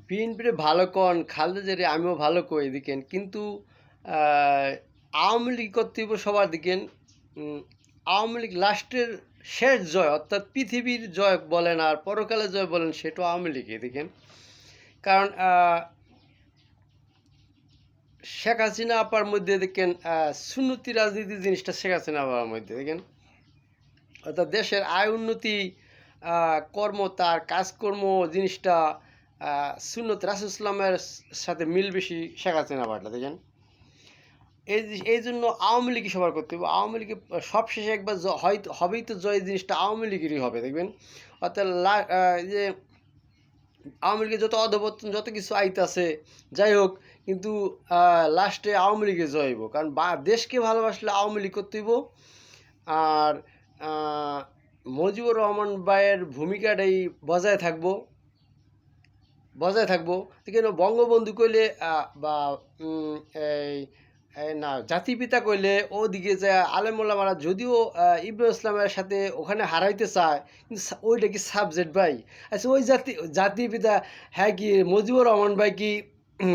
বিএনপিরে ভালো কন, খালেদা জিয়ারে আমিও ভালো কই দিকেন। কিন্তু আহ, আওয়ামী লীগ কর্তৃপক্ষ সবার দিকেন আওয়ামী লীগ লাস্টের শেষ জয় অর্থাৎ পৃথিবীর জয় বলেন আর পরকালের জয় বলেন সেটা আওয়ামী লীগে দেখেন। কারণ শেখ হাসিনা আপার মধ্যে দেখেন সুন্নতি রাজনীতি জিনিসটা শেখ হাসিনা আপার মধ্যে দেখেন, অর্থাৎ দেশের আয় উন্নতি, কর্ম তার কাজকর্ম জিনিসটা সুন্নত রাসূল ইসলামের সাথে মিল বেশি শেখ হাসিনা আপারটা দেখেন। এই জন্য আওয়ামী লীগই সবার করতে হবে। আওয়ামী লীগে সবশেষে একবার হয়তো হবেই তো জয়, জিনিসটা আওয়ামী লীগেরই হবে দেখবেন। অর্থাৎ যে আওয়ামী লীগের যত অধপতন যত কিছু আইতাছে যাই হোক, কিন্তু লাস্টে আওয়ামী লীগে জয় হইব। কারণ দেশকে ভালোবাসলে আওয়ামী লীগ করতে হইব। আর মুজিবুর রহমান ভাইয়ের ভূমিকাটাই বজায় থাকবো। কেন বঙ্গবন্ধু কইলে বা এই না জাতিপিতা কইলে ওদিকে যে আলেম ওলামারা যদিও ইব্রাহিম ইসলামের সাথে ওখানে হারাইতে চায়, কিন্তু ওইটা কি সাবজেক্ট ভাই? আচ্ছা ওই জাতিপিতা, হ্যাঁ কি মুজিবুর রহমান ভাই কি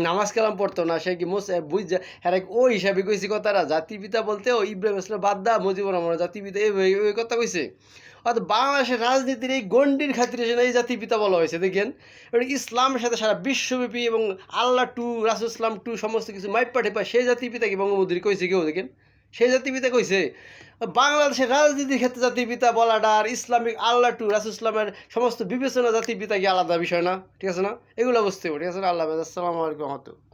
নামাজ কালাম পড়তো না? সে কি বুঝছে হ্যাঁ ওই হিসাবে কইছি কথাটা? জাতিপিতা বলতে ও ইব্রাহিম ইসলাম বাদ দা মুজিবুর রহমান জাতিপিতা এই কথা কইছে। অর্থাৎ বাংলাদেশের রাজনীতির এই গণ্ডির খাতিরে এই জাতির পিতা বলা হয়েছে দেখেন। এবং ইসলামের সাথে সারা বিশ্বব্যাপী এবং আল্লাহ টু রাসুল ইসলাম টু সমস্ত কিছু মাইপা ঠেপা সেই জাতির পিতাকে বঙ্গবন্ধুর কইছে কেউ দেখেন? সেই জাতির পিতা কইছে। বাংলাদেশের রাজনীতির ক্ষেত্রে জাতির পিতা বলাটা আর ইসলামিক আল্লাহ টু রাসুল ইসলামের সমস্ত বিবেচনা জাতির পিতা কি আলাদা বিষয় না? ঠিক আছে না? এগুলো বুঝতে হবে, ঠিক আছে না? আল্লাহ হাফেজ, আসসালামু আলাইকুম রহমতুল্লাহ।